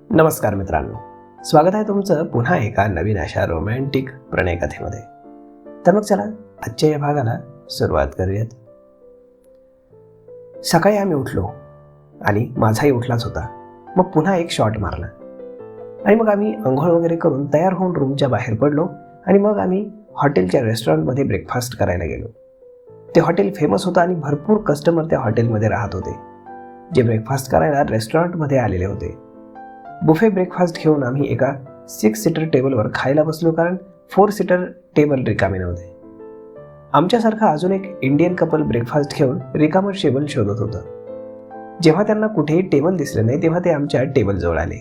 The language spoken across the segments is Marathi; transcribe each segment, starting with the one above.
नमस्कार मित्रांनो, स्वागत आहे तुमचं पुन्हा एका नवीन अशा रोमॅन्टिक प्रणयकथेमध्ये. तर मग चला आजच्या या भागाला सुरुवात करूयात. सकाळी आम्ही उठलो आणि माझाही उठलाच होता. मग पुन्हा एक शॉट मारला आणि मग आम्ही अंघोळ वगैरे करून तयार होऊन रूमच्या बाहेर पडलो आणि मग आम्ही हॉटेलच्या रेस्टॉरंटमध्ये ब्रेकफास्ट करायला गेलो. ते हॉटेल फेमस होतं आणि भरपूर कस्टमर त्या हॉटेलमध्ये राहत होते, जे ब्रेकफास्ट करायला रेस्टॉरंटमध्ये आलेले होते. बुफे ब्रेकफास्ट घेऊन आम्ही एका 6 सीटर टेबलवर खायला बसलो, कारण 4 सीटर टेबल रिकामे नव्हते. आमच्यासारखा अजून एक इंडियन कपल ब्रेकफास्ट घेऊन रिकामं टेबल शोधत होतं. जेव्हा त्यांना कुठेही टेबल दिसले नाही तेव्हा ते आमच्या टेबलजवळ आले.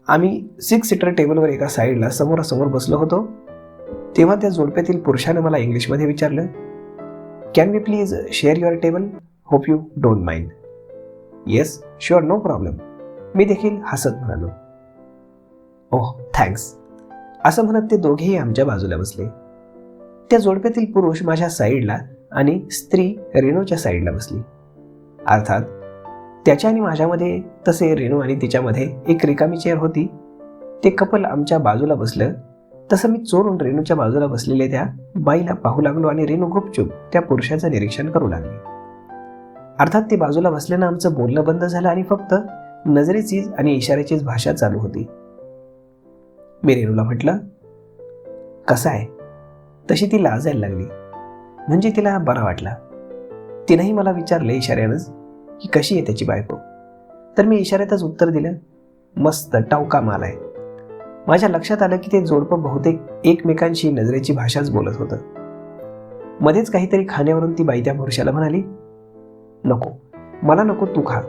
आम्ही 6 सीटर टेबलवर एका साईडला समोरासमोर बसलो होतो. तेव्हा त्या जोडप्यातील पुरुषाने मला इंग्लिशमध्ये विचारलं, can we please share your table? Hope you don't mind. Yes sure, no problem. मी देखील हसत म्हणालो, ओह थँक्स. असं म्हणत ते दोघेही आमच्या बाजूला बसले. त्या जोडप्यातील पुरुष माझ्या साईडला आणि स्त्री रेणूच्या साईडला बसली. अर्थात त्याच्या आणि माझ्यामध्ये, तसे रेणू आणि तिच्यामध्ये एक रिकामी चेअर होती. ते कपल आमच्या बाजूला बसलं तसं मी चोरून रेणूच्या बाजूला बसलेल्या त्या बाईला पाहू लागलो आणि रेणू गुपचूप त्या पुरुषाचं निरीक्षण करू लागली. अर्थात ते बाजूला बसल्यानं आमचं बोलणं बंद झालं आणि फक्त नजरेचीच आणि इशाऱ्याचीच भाषा चालू होती. मी रेणूला म्हटलं, कसं आहे? तशी ती लाजायला लागली, म्हणजे तिला बरा वाटला. तिनंही मला विचारले इशाऱ्यानंच की कशी आहे त्याची बायको. तर मी इशाऱ्यातच उत्तर दिलं, मस्त, टावका माल आहे. माझ्या लक्षात आलं की ते जोडपं बहुतेक एकमेकांशी नजरेची भाषाच बोलत होतं. मध्येच काहीतरी खाण्यावरून ती बाई त्या पुरुषाला म्हणाली, नको, मला नको, तू खा.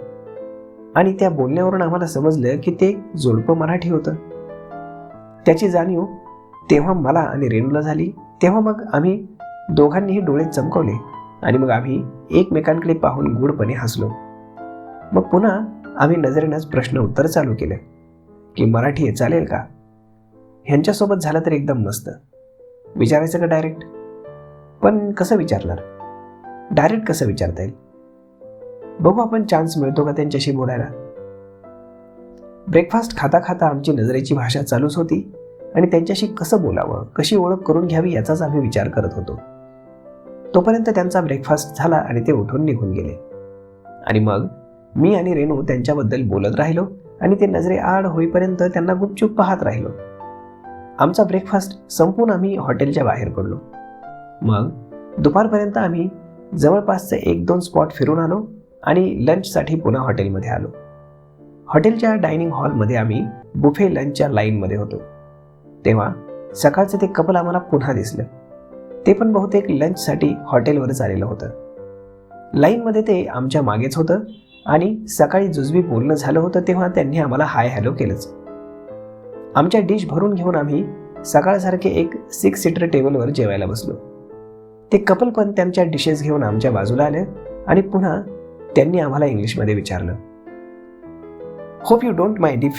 आणि त्या बोलण्यावरून आम्हाला समजलं की ते जोडपं मराठी होतं. त्याची जाणीव तेव्हा मला आणि रेणूला झाली. तेव्हा मग आम्ही दोघांनीही डोळे चमकवले आणि मग आम्ही एकमेकांकडे पाहून गूढपणे हसलो. मग पुन्हा आम्ही नजरेनंच प्रश्न उत्तर चालू केलं की मराठी आहे, चालेल का? ह्यांच्यासोबत झालं तर एकदम मस्त. विचारायचं का डायरेक्ट? पण कसं विचारणार? डायरेक्ट कसं विचारता येईल? बघू आपण चान्स मिळतो का त्यांच्याशी बोलायला. ब्रेकफास्ट खाता खाता आमची नजरेची भाषा चालूच होती आणि त्यांच्याशी कसं बोलावं, कशी ओळख करून घ्यावी याचाच आम्ही विचार करत होतो. तोपर्यंत त्यांचा ब्रेकफास्ट झाला आणि ते उठून निघून गेले. आणि मग मी आणि रेणू त्यांच्याबद्दल बोलत राहिलो आणि ते नजरे आड होईपर्यंत त्यांना गुपचूप पाहत राहिलो. आमचा ब्रेकफास्ट संपून आम्ही हॉटेलच्या बाहेर पडलो. मग दुपारपर्यंत आम्ही जवळपासचे 1-2 स्पॉट फिरून आलो आणि लंचसाठी पुन्हा हॉटेलमध्ये आलो. हॉटेलच्या डायनिंग हॉलमध्ये आम्ही बुफे लंचच्या लाईनमध्ये होतो. तेव्हा सकाळचं ते कपल आम्हाला पुन्हा दिसलं. ते पण बहुतेक लंचसाठी हॉटेलवरच आलेलं होतं. लाईनमध्ये ते आमच्या मागेच होतं आणि सकाळी जुजबी बोलणं झालं होतं तेव्हा त्यांनी आम्हाला हाय हॅलो केलंच. आमच्या डिश भरून घेऊन आम्ही सकाळसारखे एक 6 सीटर टेबलवर जेवायला बसलो. ते कपल पण त्यांच्या डिशेस घेऊन आमच्या बाजूला आले आणि पुन्हा त्यांनी आम्हाला इंग्लिशमध्ये विचारलं, hope you don't mind if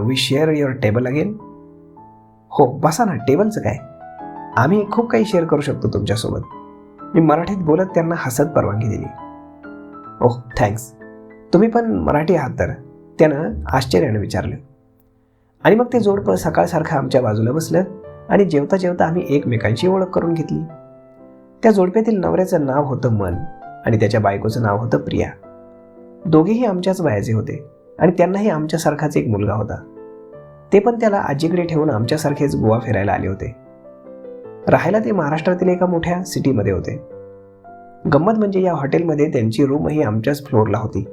we share your table again? हो बसा ना, टेबलचं काय, आम्ही खूप काही शेअर करू शकतो तुमच्यासोबत. मी मराठीत बोलत त्यांना हसत परवानगी दिली. ओह थँक्स, तुम्ही पण मराठी आहात तर? त्यानं आश्चर्यानं विचारलं. आणि मग ते जोडपं सकाळसारखं आमच्या बाजूला बसलं आणि जेवता जेवता आम्ही एकमेकांची ओळख करून घेतली. त्या जोडप्यातील नवऱ्याचं नाव होतं मन आणि त्याच्या बायकोचं नाव होतं प्रिया. दोघेही आमच्याच वयाचे होते आणि त्यांनाही आमच्यासारखाच एक मुलगा होता. ते पण त्याला आजीकडे ठेवून आमच्यासारखेच गोवा फिरायला आले होते. राहायला ते महाराष्ट्रातील एका मोठ्या सिटीमध्ये होते. गंमत म्हणजे या हॉटेलमध्ये त्यांची रूमही आमच्याच फ्लोअरला होती.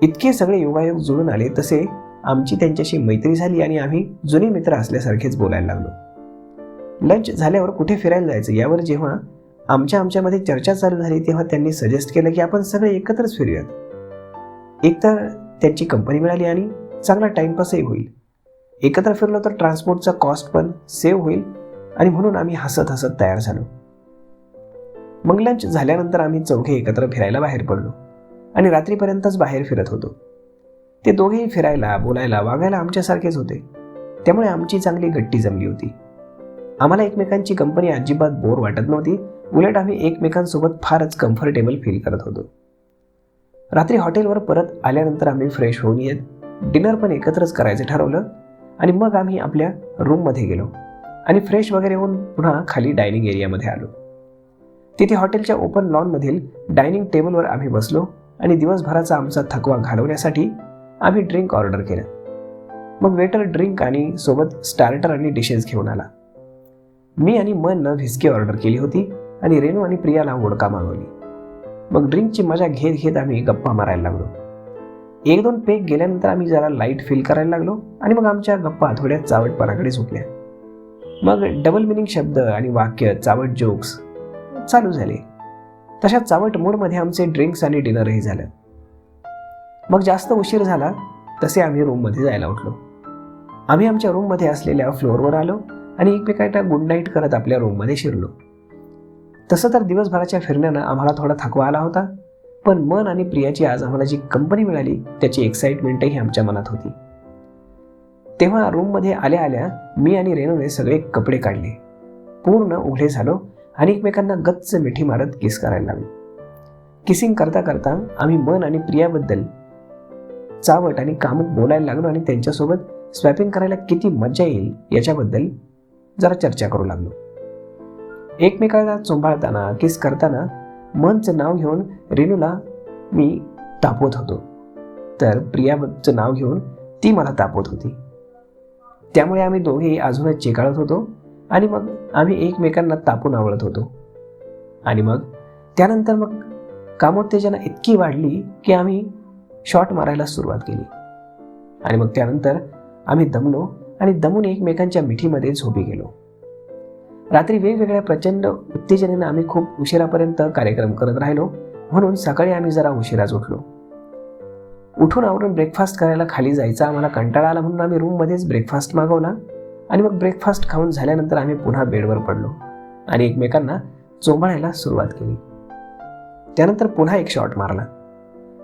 इतके सगळे योगायोग जुळून आले तसे आमची त्यांच्याशी मैत्री झाली आणि आम्ही जुने मित्र असल्यासारखेच बोलायला लागलो. लंच झाल्यावर कुठे फिरायला जायचं यावर जेव्हा आमच्यामध्ये चर्चा चालू झाली तेव्हा त्यांनी सजेस्ट केलं की आपण सगळे एकत्रच फिरूयात. एकतर त्यांची कंपनी मिळाली आणि चांगला टाइमपासही होईल. एकत्र फिरलो तर ट्रान्सपोर्टचा कॉस्ट पण सेव्ह होईल आणि म्हणून आम्ही हसत हसत तयार झालो. मग लंच झाल्यानंतर आम्ही चौघे एकत्र फिरायला बाहेर पडलो आणि रात्रीपर्यंतच बाहेर फिरत होतो. ते दोघेही फिरायला, बोलायला, वागायला आमच्यासारखेच होते. त्यामुळे आमची चांगली गट्टी जमली होती. आम्हाला एकमेकांची कंपनी अजिबात बोर वाटत नव्हती. उलट आम्ही एकमेकांसोबत फारच कम्फर्टेबल फील करत होतो. रात्री हॉटेलवर परत आल्यानंतर आम्ही फ्रेश होऊन येत डिनर पण एकत्रच करायचं ठरवलं आणि मग आम्ही आपल्या रूममध्ये गेलो आणि फ्रेश वगैरे होऊन पुन्हा खाली डायनिंग एरियामध्ये आलो. तिथे हॉटेलच्या ओपन लॉनमधील डायनिंग टेबलवर आम्ही बसलो आणि दिवसभराचा आमचा थकवा घालवण्यासाठी आम्ही ड्रिंक ऑर्डर केलं. मग वेटर ड्रिंक आणि सोबत स्टार्टर आणि डिशेस घेऊन आला. मी आणि मननं व्हिस्की ऑर्डर केली होती आणि रेणू आणि प्रियाला वोडका मागवली. मग ड्रिंकची मजा घेत घेत आम्ही गप्पा मारायला लागलो. 1-2 पेग गेल्यानंतर आम्ही जरा लाईट फील करायला लागलो आणि मग आमच्या गप्पा थोड्या चावटपणाकडे झुकल्या. मग डबल मिनिंग शब्द आणि वाक्य, चावट जोक्स चालू झाले. तशा चावट मूडमध्ये आमचे ड्रिंक्स आणि डिनरही झालं. मग जास्त उशीर झाला तसे आम्ही रूममध्ये जायला उठलो. आम्ही आमच्या रूममध्ये असलेल्या फ्लोअरवर आलो आणि एकमेकांना गुड नाईट करत आपल्या रूममध्ये शिरलो. तसं तर दिवसभराच्या फिरण्यानं आम्हाला थोडा थकवा आला होता, पण मन आणि प्रियाची आज आम्हाला जी कंपनी मिळाली त्याची एक्साइटमेंटही आमच्या मनात होती. तेव्हा रूममध्ये आल्या आल्या मी आणि रेणूने सगळे कपडे काढले, पूर्ण उघडे झालो आणि एकमेकांना गच्च मिठी मारत किस करायला लागलो. किसिंग करता करता आम्ही मन आणि प्रियाबद्दल चावट आणि कामुक बोलायला लागलो आणि त्यांच्यासोबत स्वॅपिंग करायला किती मजा येईल याच्याबद्दल जरा चर्चा करू लागलो. एकमेकाला चोंभाळताना किस करताना मनचं नाव घेऊन रेणूला मी तापवत होतो, तर प्रियाचं नाव घेऊन ती मला तापवत होती. त्यामुळे आम्ही दोघेही अजूनच चेकाळत होतो आणि मग आम्ही एकमेकांना तापून आवळत होतो. आणि मग त्यानंतर मग कामोत्तेजना इतकी वाढली की आम्ही शॉट मारायला सुरुवात केली. आणि मग त्यानंतर आम्ही दमलो आणि दमून एकमेकांच्या मिठीमध्ये झोपी गेलो. रात्री वेगवेगळ्या प्रचंड उत्तेजनेनं आम्ही खूप उशिरापर्यंत कार्यक्रम करत राहिलो, म्हणून सकाळी आम्ही जरा उशिराच उठलो. उठून आवरून ब्रेकफास्ट करायला खाली जायचा आम्हाला कंटाळा आला, म्हणून आम्ही रूममध्येच ब्रेकफास्ट मागवला आणि मग ब्रेकफास्ट खाऊन झाल्यानंतर आम्ही पुन्हा बेडवर पडलो आणि एकमेकांना चोंबाळायला सुरुवात केली. त्यानंतर पुन्हा एक शॉट मारला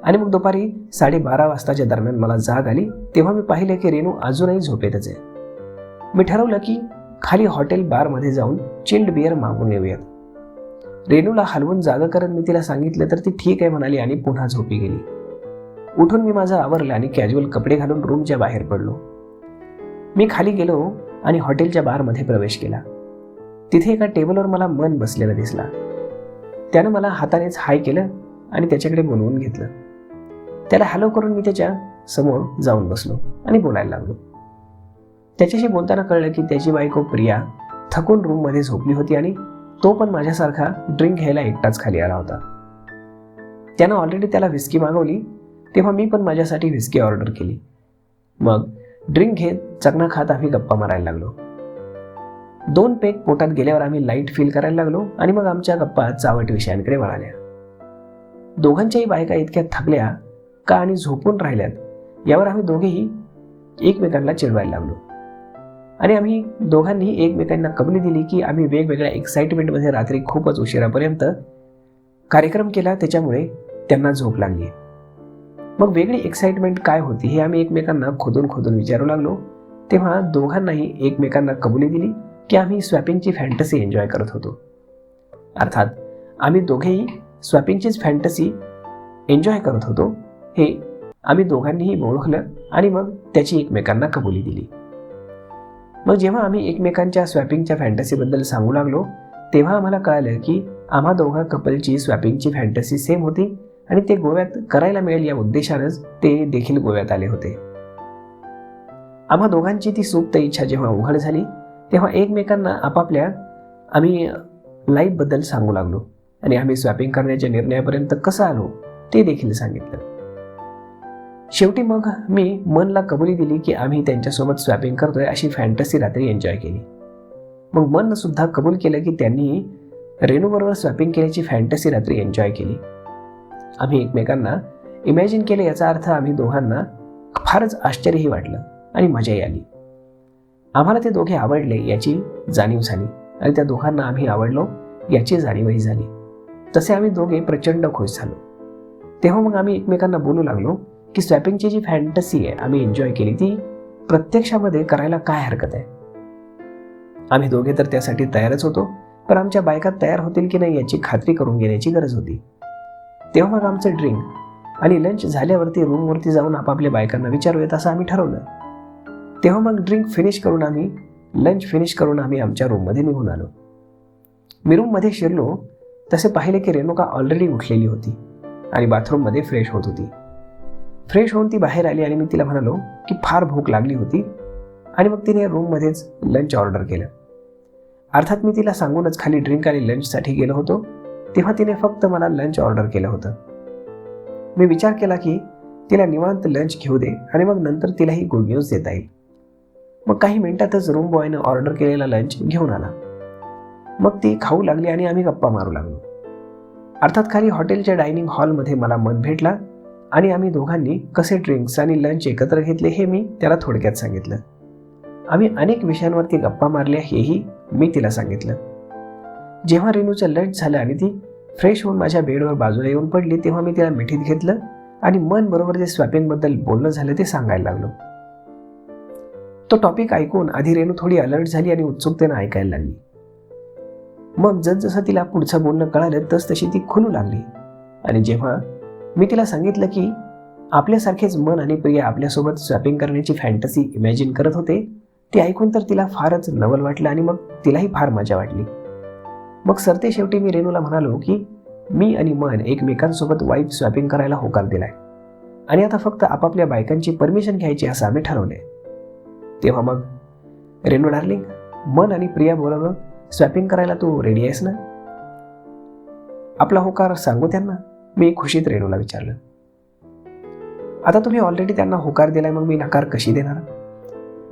आणि मग दुपारी 12:30 वाजताच्या दरम्यान मला जाग आली. तेव्हा मी पाहिले की रेणू अजूनही झोपेतच आहे. मी ठरवलं की खाली हॉटेल बारमध्ये जाऊन चिल्ड बिअर मागून येऊयात. रेणूला हलवून जागा करत मी तिला सांगितलं तर ती ठीक आहे म्हणाली आणि पुन्हा झोपी गेली. उठून मी माझं आवरलं आणि कॅज्युअल कपडे घालून रूमच्या बाहेर पडलो. मी खाली गेलो आणि हॉटेलच्या बारमध्ये प्रवेश केला. तिथे एका टेबलवर मला मन बसलेलं दिसला. त्यानं मला हातानेच हाय केलं आणि त्याच्याकडे बोलवून घेतलं. त्याला हॅलो करून मी त्याच्या समोर जाऊन बसलो आणि बोलायला लागलो. त्याच्याशी बोलताना कळलं की त्याची बायको प्रिया थकून रूममध्ये झोपली होती आणि तो पण माझ्यासारखा ड्रिंक घ्यायला एकटाच खाली आला होता. त्यानं ऑलरेडी त्याला व्हिस्की मागवली, तेव्हा मी पण माझ्यासाठी व्हिस्की ऑर्डर केली. मग ड्रिंक घेत चकना खात आम्ही गप्पा मारायला लागलो. 2 पेग पोटात गेल्यावर आम्ही लाईट फील करायला लागलो आणि मग आमच्या गप्पा चावट विषयांकडे वळाल्या. दोघांच्याही बायका इतक्या थकल्या का आणि झोपून राहिल्यात यावर आम्ही दोघेही एकमेकांना चिडवायला लागलो आणि आम्ही दोघांनी एकमेकांना कबुली दिली की आम्ही वेगवेगळ्या एक्साइटमेंटमध्ये रात्री खूपच उशिरापर्यंत कार्यक्रम केला, त्याच्यामुळे त्यांना झोप लागली. मग वेगळी एक्साइटमेंट काय होती हे आम्ही एकमेकांना खोदून खोदून विचारू लागलो. तेव्हा दोघांनाही एकमेकांना कबुली दिली की आम्ही स्वॅपिंगची फॅन्टसी एन्जॉय करत होतो. अर्थात आम्ही दोघेही स्वॅपिंगचीच फॅन्टसी एन्जॉय करत होतो हे आम्ही दोघांनीही ओळखलं आणि मग त्याची एकमेकांना कबुली दिली. मग जेव्हा आम्ही एकमेकांच्या स्वॅपिंगच्या फॅन्टसीबद्दल सांगू लागलो तेव्हा आम्हाला कळालं की आम्हा दोघा कपलची स्वॅपिंगची फॅन्टसी सेम होती आणि ते गोव्यात करायला मिळेल या उद्देशानंच ते देखील गोव्यात आले होते. आम्हा दोघांची ती सुप्त इच्छा जेव्हा उघड झाली तेव्हा एकमेकांना आपापल्या आम्ही लाईफबद्दल सांगू लागलो आणि आम्ही स्वॅपिंग करण्याच्या निर्णयापर्यंत कसं आलो ते देखील सांगितलं. शेवटी मग मी मनला कबुली दिली की आम्ही त्यांच्यासोबत स्वॅपिंग करतोय अशी फॅन्टसी रात्री एन्जॉय केली. मग मननं सुद्धा कबूल केलं की त्यांनी रेणूबरोबर स्वॅपिंग केल्याची फॅन्टसी रात्री एन्जॉय केली. आम्ही एकमेकांना इमॅजिन केलं, याचा अर्थ आम्ही दोघांना फारच आश्चर्यही वाटलं आणि मजाही आली. आम्हाला ते दोघे आवडले याची जाणीव झाली आणि त्या दोघांना आम्ही आवडलो याची जाणीवही झाली. तसे आम्ही दोघे प्रचंड खुश झालो. तेव्हा मग आम्ही एकमेकांना बोलू लागलो की स्वॅपिंगची जी फॅन्टसी आहे आम्ही एन्जॉय केली ती प्रत्यक्षामध्ये करायला काय हरकत आहे. आम्ही दोघे तर त्यासाठी तयारच होतो, पण आमच्या बायका तयार होतील की नाही याची खात्री करून घेण्याची गरज होती. तेव्हा मग आमचं ड्रिंक आणि लंच झाल्यावरती रूमवरती जाऊन आपापल्या बायकांना विचारूयात असं आम्ही ठरवलं. तेव्हा मग लंच फिनिश करून आम्ही आमच्या रूममध्ये निघून आलो. मी रूममध्ये शिरलो तसे पाहिले की रेणुका ऑलरेडी उठलेली होती आणि बाथरूममध्ये फ्रेश होत होती. फ्रेश होऊन ती बाहेर आली आणि मी तिला म्हणालो की फार भूक लागली होती आणि मग तिने रूममध्येच लंच ऑर्डर केलं. अर्थात मी तिला सांगूनच खाली ड्रिंक आणि लंचसाठी गेलो होतो, तेव्हा तिने फक्त मला लंच ऑर्डर केलं होतं. मी विचार केला की तिला निवांत लंच घेऊ दे आणि मग नंतर तिलाही गुड न्यूज देता येईल. मग काही मिनिटातच रूम बॉयनं ऑर्डर केलेला लंच घेऊन आला. मग ती खाऊ लागली आणि आम्ही गप्पा मारू लागलो. अर्थात खाली हॉटेलच्या डायनिंग हॉलमध्ये मला मन भेटला आणि आम्ही दोघांनी कसे ड्रिंक्स आणि लंच एकत्र घेतले हे मी त्याला थोडक्यात सांगितलं. आम्ही अनेक विषयांवरती गप्पा मारल्या हेही मी तिला सांगितलं. जेव्हा रेणूचं लंच झालं आणि ती फ्रेश होऊन माझ्या बेडवर बाजूला येऊन पडली तेव्हा मी तिला मिठीत घेतलं आणि मन बरोबर जे स्वॅपिंगबद्दल बोलणं झालं ते सांगायला लागलो. तो टॉपिक ऐकून आधी रेणू थोडी अलर्ट झाली आणि उत्सुकतेनं ऐकायला लागली. मग जसं तिला पुढचं बोलणं कळालं तशी ती खुलू लागली आणि जेव्हा मी तिला सांगितलं की आपल्यासारखेच मन आणि प्रिया आपल्यासोबत स्वॅपिंग करण्याची फॅन्टसी इमॅजिन करत होते, ते ऐकून तर तिला फारच नवल वाटलं आणि मग तिलाही फार मजा वाटली. मग सरते शेवटी मी रेणूला म्हणालो की मी आणि मन एकमेकांसोबत वाईफ स्वॅपिंग करायला होकार दिलाय आणि आता फक्त आपापल्या बायकांची परमिशन घ्यायची असं आम्ही ठरवलंय. तेव्हा मग रेणू डार्लिंग, मन आणि प्रिया बरोबर स्वॅपिंग करायला तू रेडी आहेस ना? आपला होकार सांगू त्यांना? मी खुशीत रेणूला विचारलं. आता तुम्ही ऑलरेडी त्यांना होकार दिलाय, मग मी नकार कशी देणार?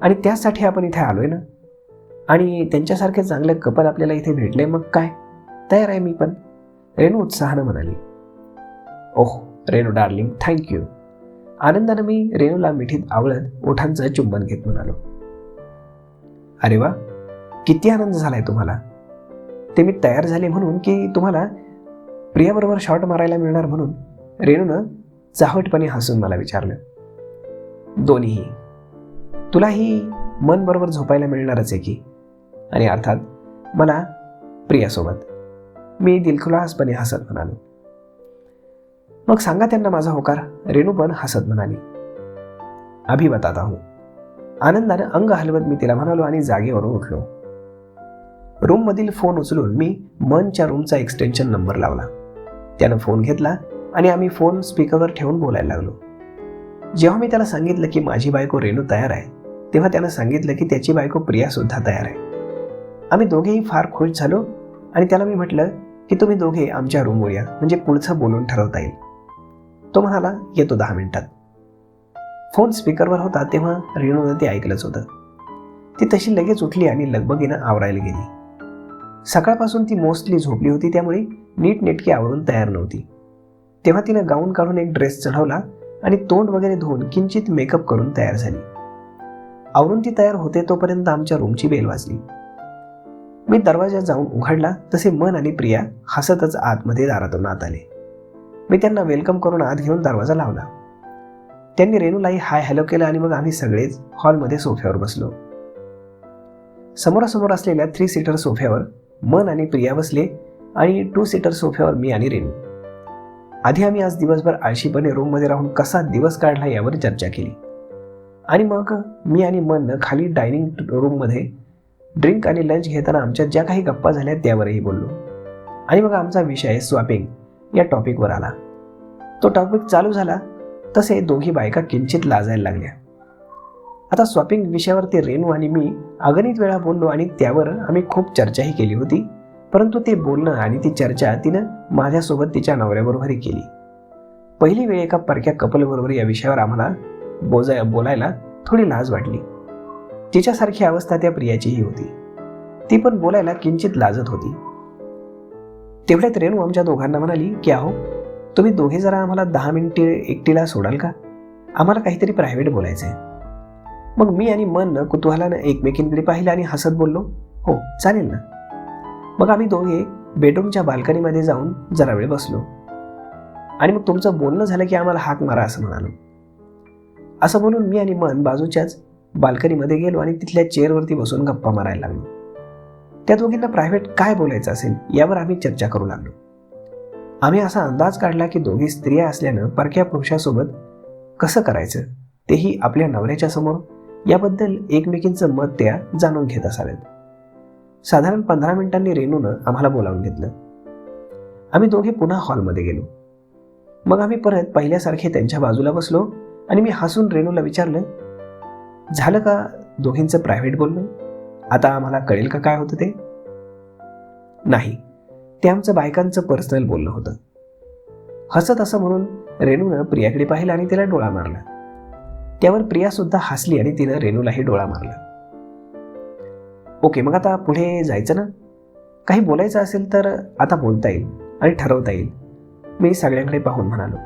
आणि त्यासाठी आपण इथे आलोय ना, आणि त्यांच्यासारखे चांगले कपल आपल्याला इथे भेटले, मग काय, तयार आहे मी पण, रेणू उत्साहानं म्हणाली. ओह रेणू डार्लिंग, थँक्यू. आनंदानं मी रेणूला मिठीत आवळत ओठांचं चुंबन घेत म्हणालो. अरे वा, किती आनंद झालाय तुम्हाला. ते मी तयार झाले म्हणून की तुम्हाला प्रियाबरोबर शॉट मारायला मिळणार म्हणून? रेणूनं चाहटपणे हसून मला विचारलं. दोन्हीही. तुलाही मन बरोबर झोपायला मिळणारच आहे की, आणि अर्थात मला प्रियासोबत, मी दिलखुलासपणे हसत म्हणालो. मग सांगा त्यांना माझा होकार, रेणू पण हसत म्हणाली. अभी बताता हूं. आनंदानं अंग हलवत मी तिला म्हणालो आणि जागेवरून उठलो. रूममधील फोन उचलून मी मनच्या रूमचा एक्सटेन्शन नंबर लावला. त्यानं फोन घेतला आणि आम्ही फोन स्पीकरवर ठेवून बोलायला लागलो. जेव्हा मी त्याला सांगितलं की माझी बायको रेणू तयार आहे, तेव्हा त्यानं सांगितलं की त्याची बायको प्रिया सुद्धा तयार आहे. आम्ही दोघेही फार खुश झालो आणि त्याला मी म्हटलं की तुम्ही दोघे आमच्या रूमवर या, म्हणजे पुढचं बोलून ठरवता येईल. तो म्हणाला येतो 10 मिनिटात. फोन स्पीकरवर होता तेव्हा रेणूनं ते ऐकलंच होतं. ती तशी लगेच उठली आणि लगबगीनं आवरायला गेली. सकाळपासून ती मोस्टली झोपली होती, त्यामुळे नीटनेटकी आवरून तयार नव्हती. तेव्हा तिनं गाऊन काढून एक ड्रेस चढवला आणि तोंड वगैरे धुवून किंचित मेकअप करून तयार झाली. आवरून ती तयार होते तोपर्यंत आमच्या रूमची बेल वाजली. मी दरवाजा जाऊन उघडला तसे मन आणि प्रिया हसतच आतमध्ये दारातून आत आले. मी त्यांना वेलकम करून आत घेऊन दरवाजा लावला. त्यांनी रेणूलाही हाय हॅलो केलं आणि मग आम्ही सगळेच हॉलमध्ये सोफ्यावर बसलो. समोरासमोर असलेल्या 3 सीटर सोफ्यावर मन आणि प्रिया बसले आणि 2 सीटर सोफ्यावर मी आणि रेणू. आधी आम्ही आज दिवसभर आळशीपणे रूममध्ये राहून कसा दिवस काढला यावर चर्चा केली आणि मग मी आणि मननं खाली डायनिंग रूममध्ये ड्रिंक आणि लंच घेताना आमच्या ज्या काही गप्पा झाल्या त्यावरही बोललो आणि मग आमचा विषय स्वॅपिंग या टॉपिकवर आला. तो टॉपिक चालू झाला तसे दोघी बायका किंचित लाजायला लागल्या. आता स्वॅपिंग विषयावरती रेणू आणि मी अगणित वेळा बोललो आणि त्यावर आम्ही खूप चर्चाही केली होती, परंतु ते बोलणं आणि ती चर्चा तिनं माझ्यासोबत तिच्या नवऱ्याबरोबरही केली. पहिली वेळ एका परक्या कपलबरोबर या विषयावर आम्हाला बोलायला थोडी लाज वाटली. तिच्यासारखी अवस्था त्या प्रियाचीही होती. ती पण बोलायला किंचित लाजत होती. तेवढ्यात रेणू आमच्या दोघांना म्हणाली की अहो, तुम्ही दोघे जरा आम्हाला 10 मिनिटे एकटीला सोडाल का? आम्हाला काहीतरी प्रायव्हेट बोलायचंय. मग मी आणि मन कुतूहलानं एकमेकींकडे पाहिलं आणि हसत बोललो, हो चालेल ना. मग आम्ही दोघे बेडरूमच्या बाल्कनीमध्ये जाऊन जरा वेळ बसलो आणि मग तुमचं बोलणं झालं की आम्हाला हाक मारा असं म्हणालो. असं बोलून मी आणि मन बाजूच्याच बाल्कनीमध्ये गेलो आणि तिथल्या चेअरवरती बसून गप्पा मारायला लागलो. त्या दोघींना प्रायव्हेट काय बोलायचं असेल यावर आम्ही चर्चा करू लागलो. आम्ही असा अंदाज काढला की दोघी स्त्रिया असल्यानं परक्या पुरुषासोबत कसं करायचं तेही आपल्या नवऱ्याच्या समोर याबद्दल एकमेकींचं मत त्या जाणून घेत असावेत. साधारण 15 मिनिटांनी रेणूनं आम्हाला बोलावून घेतलं. आम्ही दोघे पुन्हा हॉलमध्ये गेलो. मग आम्ही परत पहिल्यासारखे त्यांच्या बाजूला बसलो आणि मी हसून रेणूला विचारलं, झालं का दोघींचं प्रायव्हेट बोलणं? आता आम्हाला कळेल का काय होतं ते? नाही, ते आमचं बायकांचं पर्सनल बोलणं होतं. हसत असं म्हणून रेणूनं प्रियाकडे पाहिलं आणि तिला डोळा मारला. त्यावर प्रिया सुद्धा हसली आणि तिनं रेणूलाही डोळा मारला. ओके, मग आता पुढे जायचं ना? काही बोलायचं असेल तर आता बोलता येईल आणि ठरवता येईल, मी सगळ्यांकडे पाहून म्हणालो.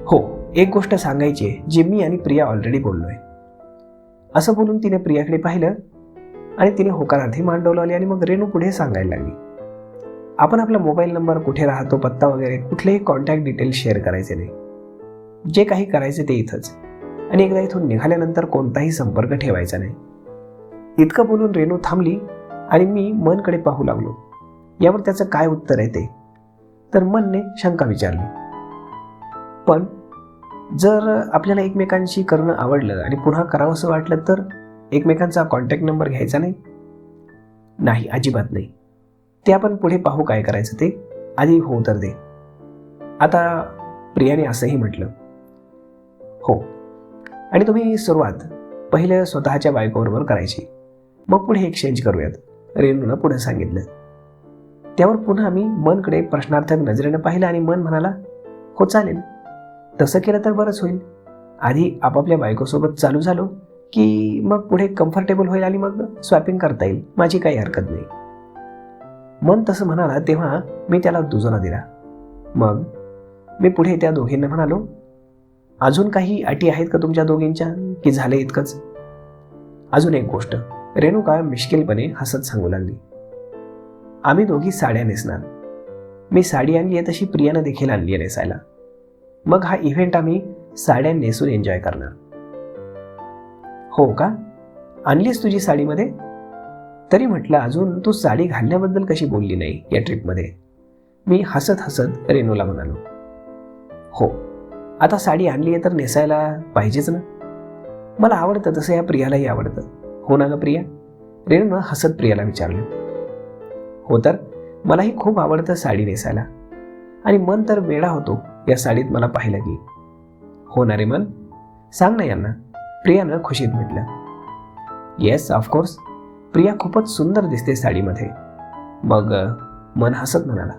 हो, एक गोष्ट सांगायची आहे जी मी आणि प्रिया ऑलरेडी बोललोय. असं बोलून तिने प्रियाकडे पाहिलं आणि तिने होकारार्थी मान डोलावली आणि मग रेणू पुढे सांगायला लागली. आपण आपला मोबाईल नंबर, कुठे राहतो, पत्ता वगैरे कुठलेही कॉन्टॅक्ट डिटेल्स शेअर करायचे नाही. जे काही करायचे ते इथंच, आणि एकदा इथून निघाल्यानंतर कोणताही संपर्क ठेवायचा नाही. इतकं बोलून रेणू थांबली आणि मी मनकडे पाहू लागलो. यावर त्याचं काय उत्तर आहे ते? तर मनने शंका विचारली, पण जर आपल्याला एकमेकांशी करणं आवडलं आणि पुन्हा करावंसं वाटलं तर एकमेकांचा कॉन्टॅक्ट नंबर घ्यायचा नाही? नाही, अजिबात नाही. ते आपण पुढे पाहू काय करायचं ते, आधी हो तर दे. आता प्रियाने असंही म्हटलं. हो, आणि तुम्ही सुरुवात पहिलं स्वतःच्या बायकोबरोबर करायची, मग पुढे एक्सचेंज करूयात, रेणूनं पुढे सांगितलं. त्यावर पुन्हा मी मनकडे प्रश्नार्थक नजरेनं पाहिलं आणि मन म्हणाला, हो चालेल, तसं केलं तर बरंच होईल. आधी आपापल्या बायकोसोबत चालू झालो की मग पुढे कम्फर्टेबल होईल आणि मग स्वॅपिंग करता येईल, माझी काही हरकत नाही. मन तसं म्हणाला तेव्हा मी त्याला दुजोरा दिला. मग मी पुढे त्या दोघींना म्हणालो, अजून काही अटी आहेत का तुमच्या दोघींच्या, की झालं इतकंच? अजून एक गोष्ट, रेणुका मिश्किलपणे हसत सांगू लागली. आम्ही दोघी साड्या नेसणार. मी साडी आणली आहे तशी प्रियानं देखील आणली आहे नेसायला. मग हा इव्हेंट आम्ही साड्या नेसून एन्जॉय करणार. हो का? आणलीस तुझी साडीमध्ये? तरी म्हटलं अजून तू साडी घालण्याबद्दल कशी बोलली नाही या ट्रिपमध्ये? मी हसत हसत रेणूला म्हणालो. हो, आता साडी आणली आहे तर नेसायला पाहिजेच ना. मला आवडतं तसं या प्रियालाही आवडतं. हो ना ग प्रिया? रेणूनं हसत प्रियाला विचारलं. हो तर, मलाही खूप आवडतं साडी नेसायला, आणि मन तर वेडा होतो या साडीत मला पाहिलं की. हो ना रे मन? सांग ना यांना, प्रियानं खुशीत म्हटलं. येस, ऑफकोर्स, प्रिया खूपच सुंदर दिसते साडीमध्ये. मग मन हसत म्हणाला.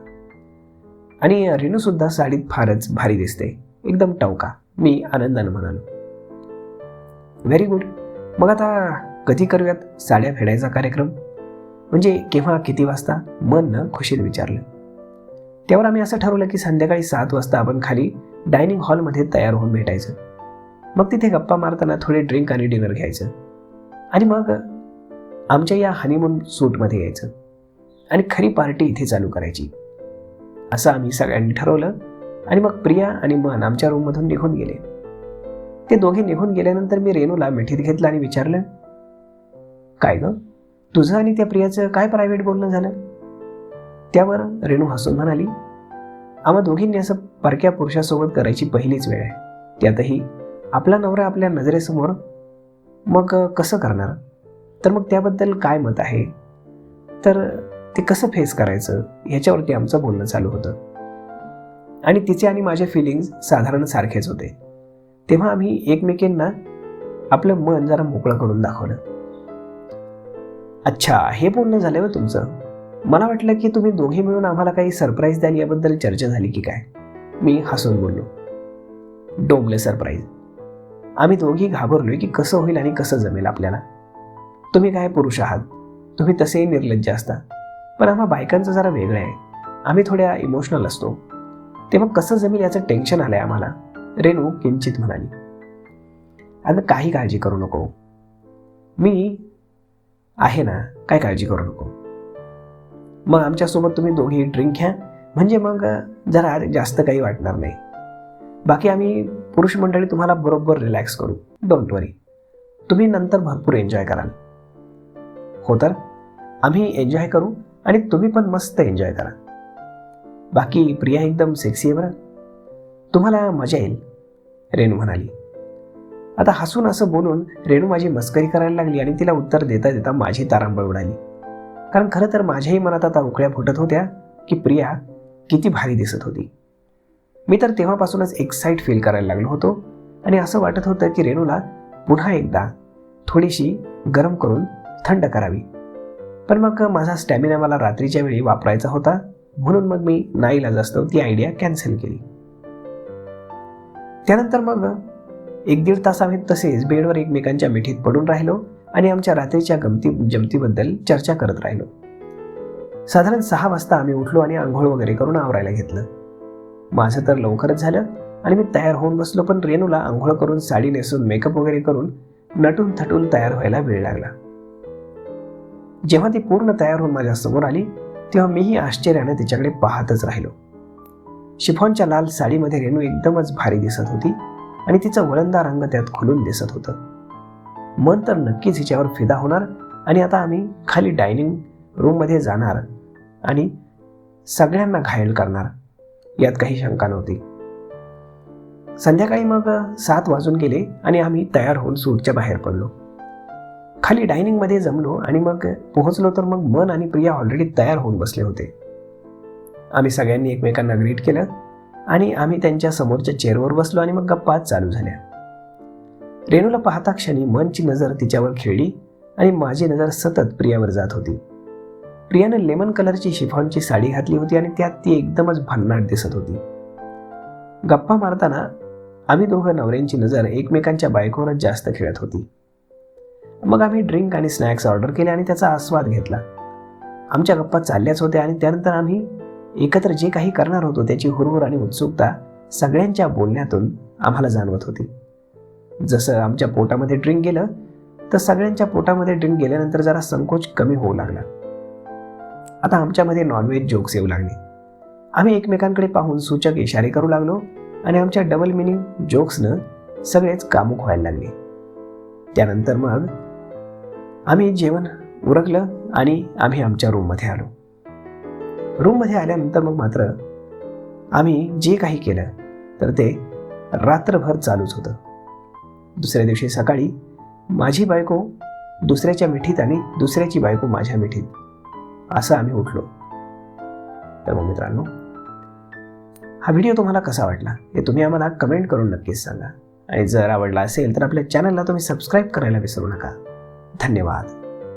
आणि रेणू सुद्धा साडीत फारच भारी दिसते, एकदम टवका, मी आनंदानं म्हणालो. Very good. मग आता कधी करूयात साड्या फेडायचा कार्यक्रम? म्हणजे केव्हा, किती वाजता? मननं खुशीत विचारलं. त्यावर आम्ही असं ठरवलं की संध्याकाळी 7 वाजता आपण खाली डायनिंग हॉलमध्ये तयार होऊन भेटायचं. मग तिथे गप्पा मारताना थोडे ड्रिंक आणि डिनर घ्यायचं, आणि मग आमच्या या हनीमून सूटमध्ये यायचं आणि खरी पार्टी इथे चालू करायची. असं आम्ही सगळ्यांनी ठरवलं. आणि मग प्रिया आणि मन आमच्या रूममधून निघून गेले. ते दोघे निघून गेल्यानंतर मी रेणूला मिठीत घेतलं आणि विचारलं, काय ग, तुझं आणि त्या प्रियाचं काय प्रायव्हेट बोलणं झालं? त्यावर रेणू हसून म्हणाली, आम्हा दोघींनी असं परक्या पुरुषासोबत करायची पहिलीच वेळ आहे, त्यातही आपला नवरा आपल्या नजरेसमोर. मग कसं करणार? तर मग त्याबद्दल काय मत आहे, तर ते कसं फेस करायचं ह्याच्यावरती आमचं बोलणं चालू होतं. आणि तिचे आणि माझे फिलिंग्स साधारण सारखेच होते. तेव्हा आम्ही एकमेकींना आपलं मन जरा मोकळं करून दाखवलं. अच्छा, हे बोलणं झालं बरं तुमचं. मला वाटलं की तुम्ही दोघी मिळून आम्हाला काही सरप्राईज द्याल याबद्दल चर्चा झाली की काय. मी हसून बोललो. डोंबले सरप्राईज. आम्ही दोघी घाबरलोय की कसं होईल आणि कसं जमेल आपल्याला. तुम्ही काय पुरुष आहात, तुम्ही तसेही निर्लज्ज असता, पण आम्हा बायकांचं जरा वेगळं आहे. आम्ही थोड्या इमोशनल असतो, ते मग कसं जमेल याचं टेन्शन आलंय आम्हाला, रेणू किंचित म्हणाली. अगं काही काळजी करू नको, मी आहे ना, काय काळजी करू नको. मग आमच्यासोबत तुम्ही दोघी ड्रिंक घ्या, म्हणजे मग जरा जास्त काही वाटणार नाही. बाकी आम्ही पुरुष मंडळी तुम्हाला बरोबर रिलॅक्स करू, डोंट वरी. तुम्ही नंतर भरपूर एन्जॉय कराल. हो तर, आम्ही एन्जॉय करू आणि तुम्ही पण मस्त एन्जॉय करा. बाकी प्रिया एकदम सेक्सी आहे बरं, तुम्हाला मजा येईल, रेणू म्हणाली. आता हसून असं बोलून रेणू माझी मस्करी करायला लागली आणि तिला उत्तर देता देता माझी तारांबळ उडाली. कारण खरं तर माझ्याही मनात आता उकळ्या फुटत होत्या की प्रिया किती भारी दिसत होती. मी तर तेव्हापासूनच एक्साइट फील करायला लागलो होतो आणि असं वाटत होतं की रेणूला पुन्हा एकदा थोडीशी गरम करून थंड करावी. पण मग माझा स्टॅमिना मला रात्रीच्या वेळी वापरायचा होता, म्हणून मग मी नाईलाजास्तव ती आयडिया कॅन्सल केली. त्यानंतर मग 1-1.5 तास आम्ही तसेच बेडवर एकमेकांच्या मिठीत पडून राहिलो आणि आमच्या रात्रीच्या जमतीबद्दल चर्चा करत राहिलो. साधारण 6 वाजता आम्ही उठलो आणि आंघोळ वगैरे करून आवरायला घेतलं. माझं तर लवकरच झालं आणि मी तयार होऊन बसलो, पण रेणूला आंघोळ करून साडी नेसून मेकअप वगैरे करून नटून थटून तयार व्हायला वेळ लागला. जेव्हा ती पूर्ण तयार होऊन माझ्या समोर आली तेव्हा मीही आश्चर्याने तिच्याकडे पाहतच राहिलो. शिफॉनच्या लाल साडीमध्ये रेणू एकदमच भारी दिसत होती आणि तिचं वळणदार रंग त्यात खुलून दिसत होतं. मन तर नक्कीच हिच्यावर फिदा होणार आणि आता आम्ही खाली डायनिंग रूममध्ये जाणार आणि सगळ्यांना घायल करणार, यात काही शंका नव्हती. संध्याकाळी मग 7 वाजून गेले आणि आम्ही तयार होऊन सूटच्या बाहेर पडलो. खाली डायनिंगमध्ये जमलो आणि मग पोहोचलो तर मग मन आणि प्रिया ऑलरेडी तयार होऊन बसले होते. आम्ही सगळ्यांनी एकमेकांना ग्रीट केलं आणि आम्ही त्यांच्या समोरच्या चेअरवर बसलो आणि मग गप्पा चालू झाल्या. रेणूला पाहता क्षणी मनची नजर तिच्यावर खेळली आणि माझी नजर सतत प्रियावर जात होती. प्रियानं लेमन कलरची शिफॉनची साडी घातली होती आणि त्यात ती एकदमच भन्नाट दिसत होती. गप्पा मारताना आम्ही दोघं नवऱ्यांची नजर एकमेकांच्या बायकोवरच जास्त खेळत होती. मग आम्ही ड्रिंक आणि स्नॅक्स ऑर्डर केले आणि त्याचा आस्वाद घेतला. आमच्या गप्पा चालल्याच होत्या आणि त्यानंतर आम्ही एकत्र जे काही करणार होतो त्याची हुरहुर आणि उत्सुकता सगळ्यांच्या बोलण्यातून आम्हाला जाणवत होती. जसं आमच्या पोटामध्ये ड्रिंक गेलं तर सगळ्यांच्या पोटामध्ये ड्रिंक गेल्यानंतर जरा संकोच कमी होऊ लागला. आता आमच्यामध्ये नॉनव्हेज जोक्स येऊ लागले. आम्ही एकमेकांकडे पाहून सूचक इशारे करू लागलो आणि आमच्या डबल मिनिंग जोक्सनं सगळेच कामुक व्हायला लागले. त्यानंतर मग आम्ही जेवण उरकलं आणि आम्ही आमच्या रूममध्ये आलो. रूममध्ये आल्यानंतर मग मात्र आम्ही जे काही केलं तर ते रात्रभर चालूच होतं. दुसऱ्या दिवशी सकाळी माझी बायको दुसऱ्याच्या मिठीत आणि दुसऱ्याची बायको माझ्या मिठीत, असं आम्ही उठलो. तर मग मित्रांनो, हा व्हिडिओ तुम्हाला कसा वाटला हे तुम्ही आम्हाला कमेंट करून नक्कीच सांगा आणि जर आवडला असेल तर आपल्या चॅनलला तुम्ही सबस्क्राईब करायला विसरू नका. धन्यवाद.